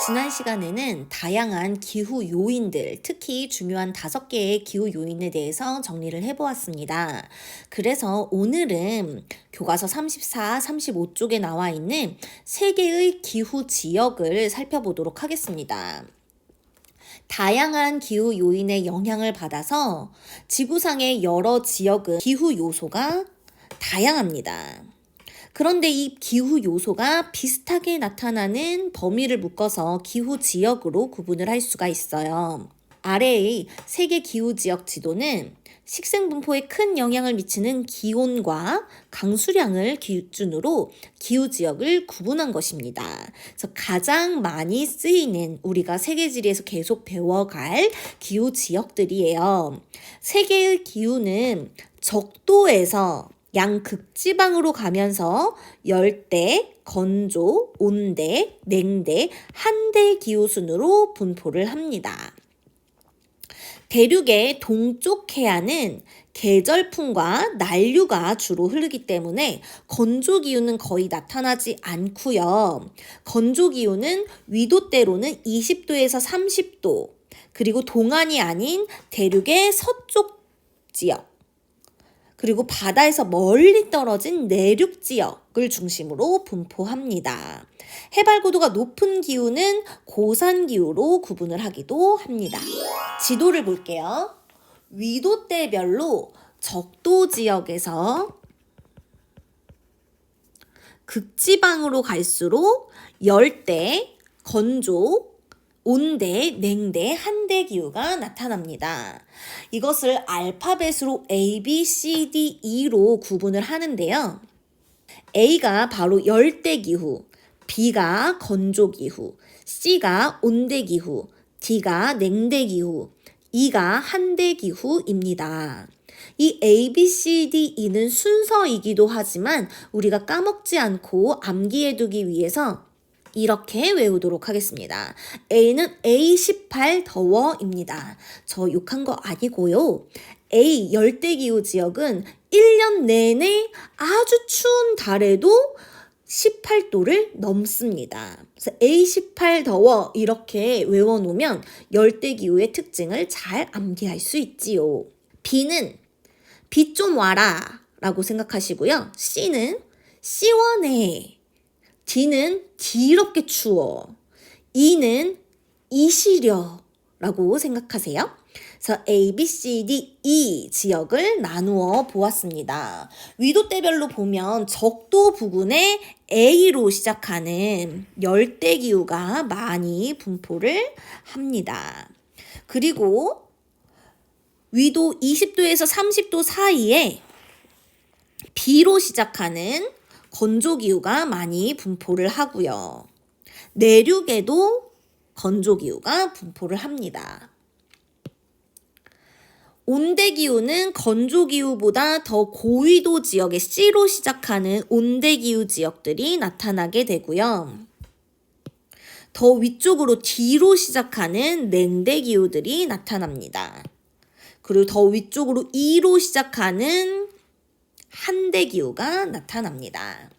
지난 시간에는 다양한 기후 요인들, 특히 중요한 5개의 기후 요인에 대해서 정리를 해보았습니다. 그래서 오늘은 교과서 34, 35쪽에 나와 있는 3개의 기후 지역을 살펴보도록 하겠습니다. 다양한 기후 요인의 영향을 받아서 지구상의 여러 지역의 기후 요소가 다양합니다. 그런데 이 기후 요소가 비슷하게 나타나는 범위를 묶어서 기후 지역으로 구분을 할 수가 있어요. 아래의 세계 기후 지역 지도는 식생 분포에 큰 영향을 미치는 기온과 강수량을 기준으로 기후 지역을 구분한 것입니다. 그래서 가장 많이 쓰이는 우리가 세계지리에서 계속 배워갈 기후 지역들이에요. 세계의 기후는 적도에서 양극지방으로 가면서 열대, 건조, 온대, 냉대, 한대 기후 순으로 분포를 합니다. 대륙의 동쪽 해안은 계절풍과 난류가 주로 흐르기 때문에 건조 기후는 거의 나타나지 않고요. 건조 기후는 위도대로는 20도에서 30도, 그리고 동안이 아닌 대륙의 서쪽 지역, 그리고 바다에서 멀리 떨어진 내륙 지역을 중심으로 분포합니다. 해발 고도가 높은 기후는 고산 기후로 구분을 하기도 합니다. 지도를 볼게요. 위도대별로 적도 지역에서 극지방으로 갈수록 열대, 건조, 온대, 냉대, 한대 기후가 나타납니다. 이것을 알파벳으로 A, B, C, D, E로 구분을 하는데요. A가 바로 열대 기후, B가 건조 기후, C가 온대 기후, D가 냉대 기후, E가 한대 기후입니다. 이 A, B, C, D, E는 순서이기도 하지만 우리가 까먹지 않고 암기해두기 위해서 이렇게 외우도록 하겠습니다. A는 A18 더워입니다. 저 욕한 거 아니고요. A 열대기후 지역은 1년 내내 아주 추운 달에도 18도를 넘습니다. 그래서 A18 더워 이렇게 외워놓으면 열대기후의 특징을 잘 암기할 수 있지요. B는 비 좀 와라 라고 생각하시고요. C는 시원해. D는 더럽게 추워. E는 이시려 라고 생각하세요. 그래서 A, B, C, D, E 지역을 나누어 보았습니다. 위도대별로 보면 적도 부근에 A로 시작하는 열대기후가 많이 분포를 합니다. 그리고 위도 20도에서 30도 사이에 B로 시작하는 건조기후가 많이 분포를 하고요. 내륙에도 건조기후가 분포를 합니다. 온대기후는 건조기후보다 더 고위도 지역의 C로 시작하는 온대기후 지역들이 나타나게 되고요. 더 위쪽으로 D로 시작하는 냉대기후들이 나타납니다. 그리고 더 위쪽으로 E로 시작하는 한대기후가 나타납니다.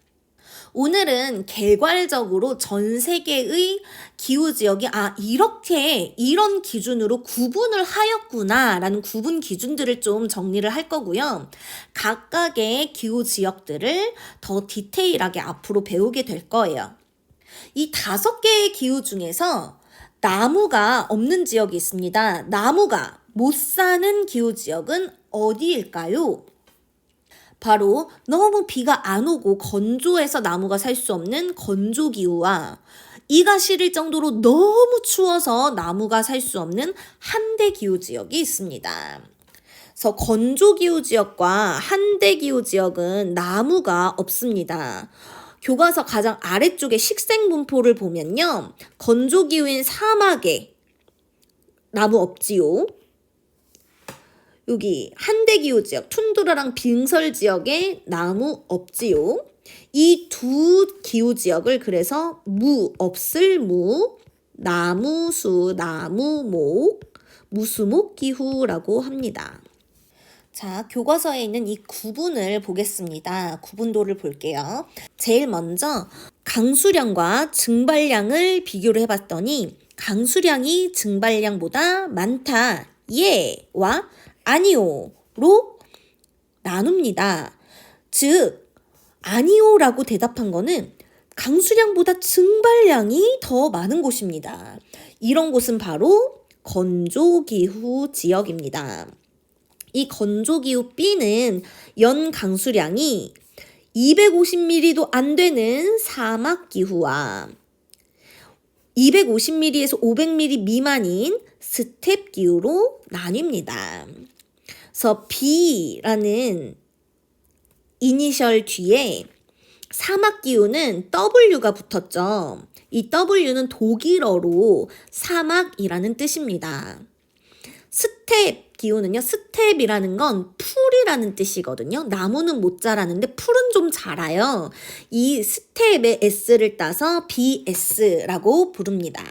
오늘은 개괄적으로 전 세계의 기후지역이 이렇게 이런 기준으로 구분을 하였구나 라는 구분 기준들을 좀 정리를 할 거고요. 각각의 기후지역들을 더 디테일하게 앞으로 배우게 될 거예요. 이 5개의 기후 중에서 나무가 없는 지역이 있습니다. 나무가 못 사는 기후지역은 어디일까요? 바로 너무 비가 안 오고 건조해서 나무가 살 수 없는 건조기후와 이가 시릴 정도로 너무 추워서 나무가 살 수 없는 한대기후 지역이 있습니다. 그래서 건조기후 지역과 한대기후 지역은 나무가 없습니다. 교과서 가장 아래쪽에 식생 분포를 보면요. 건조기후인 사막에 나무 없지요. 여기 한대기후 지역, 툰드라랑 빙설 지역에 나무 없지요. 이 두 기후 지역을 그래서 무, 없을 무, 나무수, 나무목, 무수목 기후라고 합니다. 자, 교과서에 있는 이 구분을 보겠습니다. 구분도를 볼게요. 제일 먼저 강수량과 증발량을 비교를 해봤더니 강수량이 증발량보다 많다. 예와 아니오로 나눕니다. 즉 아니오라고 대답한 거는 강수량보다 증발량이 더 많은 곳입니다. 이런 곳은 바로 건조기후 지역입니다. 이 건조기후 B는 연 강수량이 250ml도 안 되는 사막기후와 250ml에서 500ml 미만인 스텝기후로 나뉩니다. 그래서 B라는 이니셜 뒤에 사막기후는 W가 붙었죠. 이 W는 독일어로 사막이라는 뜻입니다. 스텝 기후는요. 스텝이라는 건 풀이라는 뜻이거든요. 나무는 못 자라는데 풀은 좀 자라요. 이 스텝의 S를 따서 BS라고 부릅니다.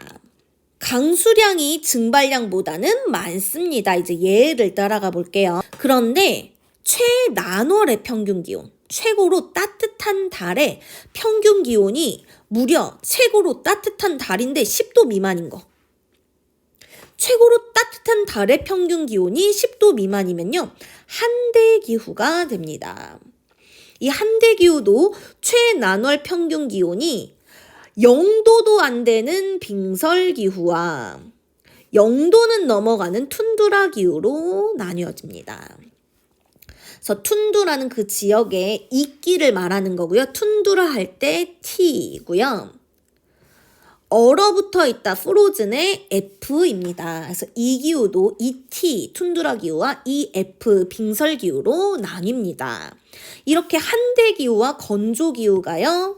강수량이 증발량보다는 많습니다. 이제 예를 따라가 볼게요. 그런데 최난월의 평균 기온, 최고로 따뜻한 달의 평균 기온이 무려 최고로 따뜻한 달인데 10도 미만인 거. 최고로 따뜻한 달의 평균 기온이 10도 미만이면요. 한대기후가 됩니다. 이 한대기후도 최난월 평균 기온이 0도도 안 되는 빙설기후와 0도는 넘어가는 툰드라 기후로 나뉘어집니다. 그래서 툰드라는 그 지역의 이끼를 말하는 거고요. 툰드라 할 때 T이고요. 얼어붙어 있다 프로즌의 F입니다. 그래서 이 기후도 ET 툰드라 기후와 EF 빙설 기후로 나뉩니다. 이렇게 한대 기후와 건조 기후가요.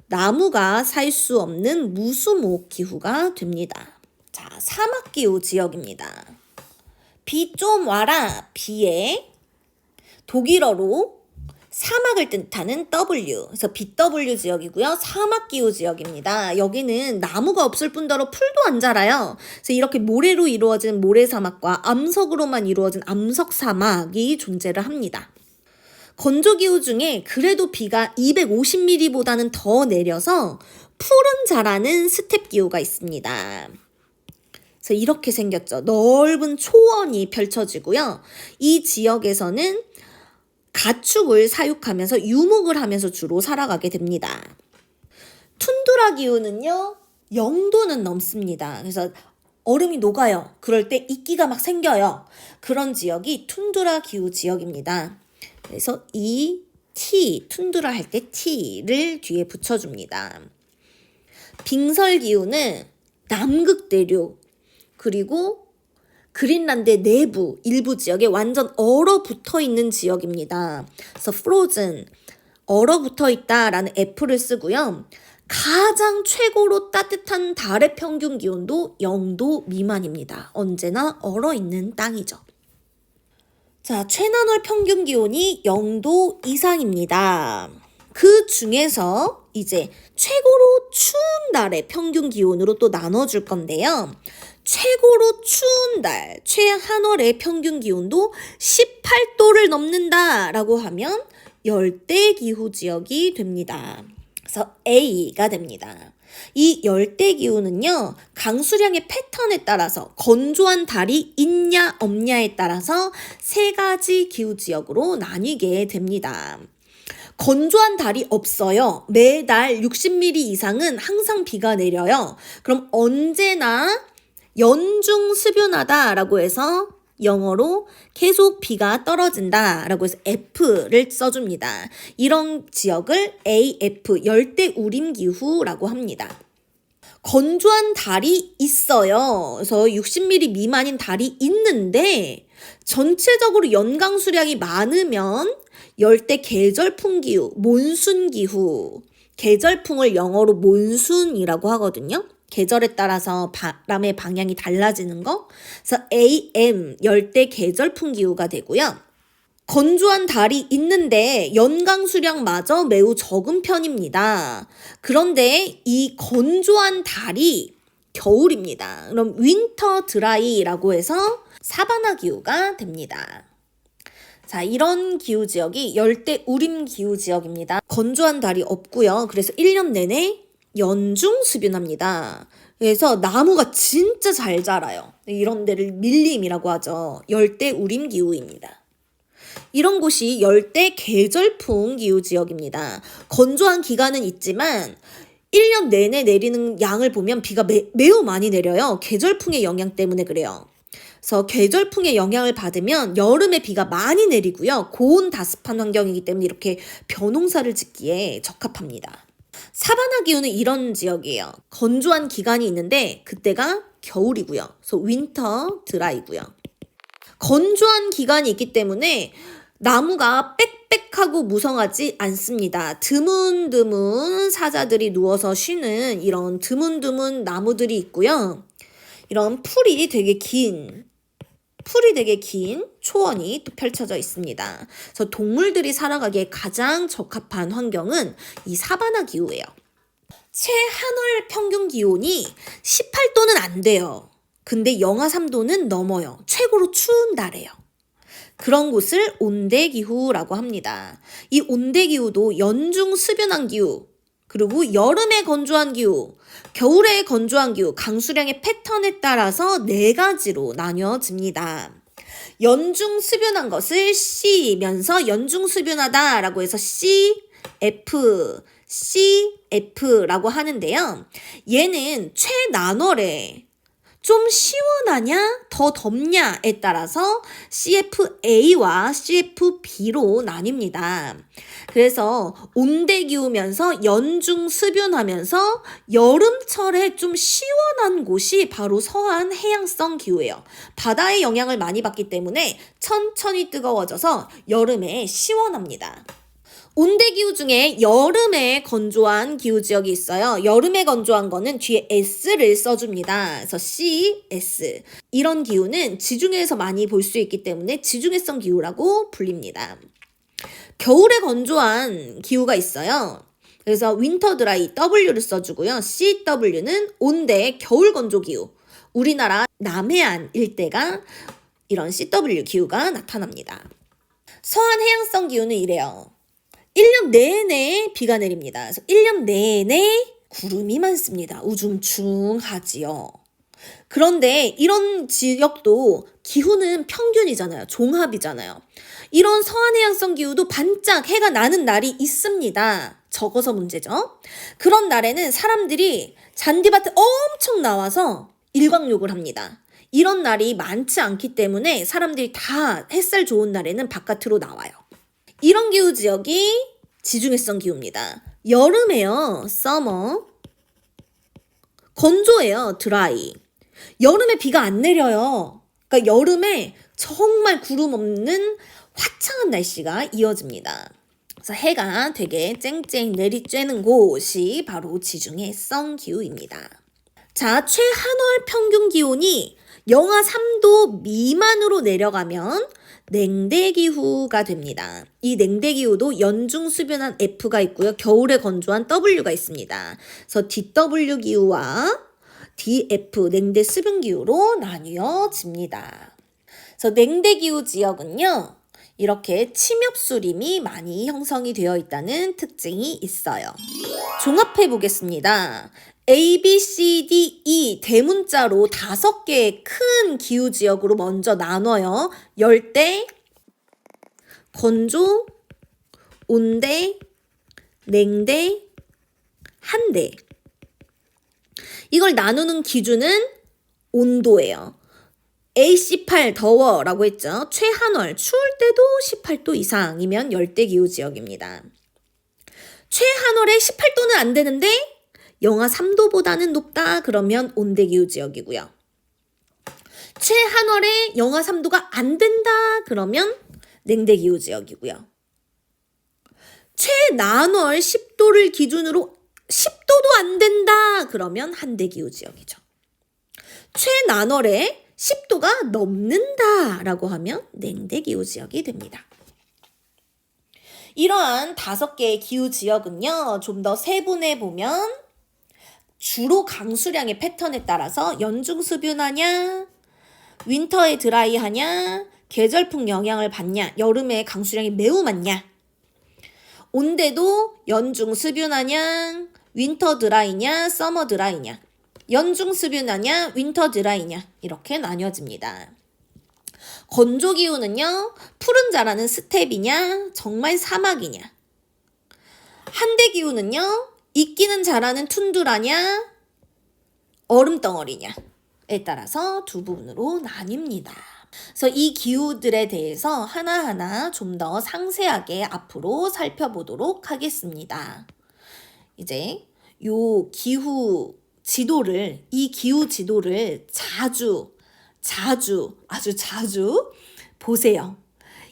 나무가 살 수 없는 무수목 기후가 됩니다. 자, 사막 기후 지역입니다. 비 좀 와라 비에 독일어로 사막을 뜻하는 W, 그래서 BW 지역이고요. 사막기후 지역입니다. 여기는 나무가 없을 뿐더러 풀도 안 자라요. 그래서 이렇게 모래로 이루어진 모래사막과 암석으로만 이루어진 암석사막이 존재를 합니다. 건조기후 중에 그래도 비가 250ml보다는 더 내려서 풀은 자라는 스텝기후가 있습니다. 그래서 이렇게 생겼죠. 넓은 초원이 펼쳐지고요. 이 지역에서는 가축을 사육하면서 유목을 하면서 주로 살아가게 됩니다. 툰드라 기후는요. 0도는 넘습니다. 그래서 얼음이 녹아요. 그럴 때 이끼가 막 생겨요. 그런 지역이 툰드라 기후 지역입니다. 그래서 이 T, 툰드라 할 때 T를 뒤에 붙여줍니다. 빙설 기후는 남극 대륙 그리고 그린란드 내부 일부 지역에 완전 얼어붙어 있는 지역입니다. 그래서 frozen, 얼어붙어 있다라는 F를 쓰고요. 가장 최고로 따뜻한 달의 평균 기온도 0도 미만입니다. 언제나 얼어있는 땅이죠. 자, 최난월 평균 기온이 0도 이상입니다. 그 중에서 이제 최고로 추운 달의 평균 기온으로 또 나눠줄 건데요. 최고로 추운 달, 최한월의 평균 기온도 18도를 넘는다라고 하면 열대기후 지역이 됩니다. 그래서 A가 됩니다. 이 열대기후는요. 강수량의 패턴에 따라서 건조한 달이 있냐 없냐에 따라서 세 가지 기후지역으로 나뉘게 됩니다. 건조한 달이 없어요. 매달 60mm 이상은 항상 비가 내려요. 그럼 언제나 연중 수변하다라고 해서 영어로 계속 비가 떨어진다라고 해서 F를 써줍니다. 이런 지역을 AF, 열대우림기후라고 합니다. 건조한 달이 있어요. 그래서 60mm 미만인 달이 있는데 전체적으로 연강 수량이 많으면 열대 계절풍기후, 몬순기후, 계절풍을 영어로 몬순이라고 하거든요. 계절에 따라서 바람의 방향이 달라지는 거. 그래서 AM, 열대 계절풍 기후가 되고요. 건조한 달이 있는데 연강 수량마저 매우 적은 편입니다. 그런데 이 건조한 달이 겨울입니다. 그럼 윈터 드라이라고 해서 사바나 기후가 됩니다. 자, 이런 기후 지역이 열대 우림 기후 지역입니다. 건조한 달이 없고요. 그래서 1년 내내 연중수변합니다. 그래서 나무가 진짜 잘 자라요. 이런 데를 밀림이라고 하죠. 열대우림기후입니다. 이런 곳이 열대 계절풍 기후 지역입니다. 건조한 기간은 있지만 1년 내내 내리는 양을 보면 비가 매우 많이 내려요. 계절풍의 영향 때문에 그래요. 그래서 계절풍의 영향을 받으면 여름에 비가 많이 내리고요. 고온 다습한 환경이기 때문에 이렇게 벼농사를 짓기에 적합합니다. 사바나 기후는 이런 지역이에요. 건조한 기간이 있는데 그때가 겨울이고요. 그래서 윈터 드라이고요. 건조한 기간이 있기 때문에 나무가 빽빽하고 무성하지 않습니다. 드문드문 사자들이 누워서 쉬는 이런 드문드문 나무들이 있고요. 이런 풀이 되게 긴 초원이 또 펼쳐져 있습니다. 그래서 동물들이 살아가기에 가장 적합한 환경은 이 사바나 기후예요. 최한월 평균 기온이 18도는 안 돼요. 근데 영하 3도는 넘어요. 최고로 추운 달이에요. 그런 곳을 온대기후라고 합니다. 이 온대기후도 연중 수변한 기후, 그리고 여름에 건조한 기후, 겨울에 건조한 기후, 강수량의 패턴에 따라서 4가지로 나뉘어집니다. 연중 수변한 것을 C면서 연중 수변하다라고 해서 CF라고 하는데요. 얘는 최난월에 좀 시원하냐, 더 덥냐에 따라서 CFA와 CFB로 나뉩니다. 그래서 온대기후면서 연중수변하면서 여름철에 좀 시원한 곳이 바로 서한 해양성 기후예요. 바다의 영향을 많이 받기 때문에 천천히 뜨거워져서 여름에 시원합니다. 온대기후 중에 여름에 건조한 기후지역이 있어요. 여름에 건조한 거는 뒤에 S를 써줍니다. 그래서 CS. 이런 기후는 지중해에서 많이 볼 수 있기 때문에 지중해성 기후라고 불립니다. 겨울에 건조한 기후가 있어요. 그래서 윈터 드라이 W를 써주고요. CW는 온대 겨울 건조 기후. 우리나라 남해안 일대가 이런 CW 기후가 나타납니다. 서한 해양성 기후는 이래요. 1년 내내 비가 내립니다. 그래서 1년 내내 구름이 많습니다. 우중충하지요. 그런데 이런 지역도 기후는 평균이잖아요. 종합이잖아요. 이런 서한해양성 기후도 반짝 해가 나는 날이 있습니다. 적어서 문제죠. 그런 날에는 사람들이 잔디밭에 엄청 나와서 일광욕을 합니다. 이런 날이 많지 않기 때문에 사람들이 다 햇살 좋은 날에는 바깥으로 나와요. 이런 기후 지역이 지중해성 기후입니다. 여름에요, 서머. 건조해요, 드라이. 여름에 비가 안 내려요. 그러니까 여름에 정말 구름 없는 화창한 날씨가 이어집니다. 그래서 해가 되게 쨍쨍 내리쬐는 곳이 바로 지중해성 기후입니다. 자, 최한월 평균 기온이 영하 3도 미만으로 내려가면 냉대기후가 됩니다. 이 냉대기후도 연중수변한 F가 있고요. 겨울에 건조한 W가 있습니다. 그래서 DW 기후와 DF 냉대수변기후로 나뉘어집니다. 그래서 냉대기후 지역은요. 이렇게 침엽수림이 많이 형성이 되어 있다는 특징이 있어요. 종합해 보겠습니다. A, B, C, D, E 대문자로 5개의 큰 기후지역으로 먼저 나눠요. 열대, 건조, 온대, 냉대, 한대. 이걸 나누는 기준은 온도예요. AC8 더워라고 했죠. 최한월 추울 때도 18도 이상이면 열대기후지역입니다. 최한월에 18도는 안 되는데 영하 3도보다는 높다 그러면 온대기후지역이고요. 최한월에 영하 3도가 안 된다 그러면 냉대기후지역이고요. 최난월 10도를 기준으로 10도도 안 된다 그러면 한대기후지역이죠. 최난월에 10도가 넘는다 라고 하면 냉대기후지역이 됩니다. 이러한 5개의 기후지역은요. 좀 더 세분해 보면 주로 강수량의 패턴에 따라서 연중수변하냐, 윈터에 드라이하냐, 계절풍 영향을 받냐, 여름에 강수량이 매우 많냐, 온대도 연중수변하냐, 윈터 드라이냐, 서머 드라이냐, 연중 습유나냐, 윈터 드라이냐 이렇게 나뉘어집니다. 건조 기후는요, 푸른 자라는 스텝이냐, 정말 사막이냐. 한대 기후는요, 이끼는 자라는 툰드라냐, 얼음덩어리냐에 따라서 두 부분으로 나뉩니다. 그래서 이 기후들에 대해서 하나하나 좀 더 상세하게 앞으로 살펴보도록 하겠습니다. 이제 이 기후 지도를 아주 자주 보세요.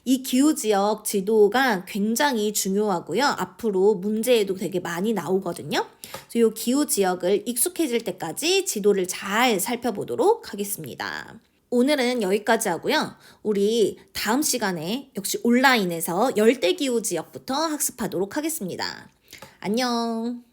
이 기후 지역 지도가 굉장히 중요하고요. 앞으로 문제에도 되게 많이 나오거든요. 그래서 이 기후 지역을 익숙해질 때까지 지도를 잘 살펴보도록 하겠습니다. 오늘은 여기까지 하고요. 우리 다음 시간에 역시 온라인에서 열대기후 지역부터 학습하도록 하겠습니다. 안녕.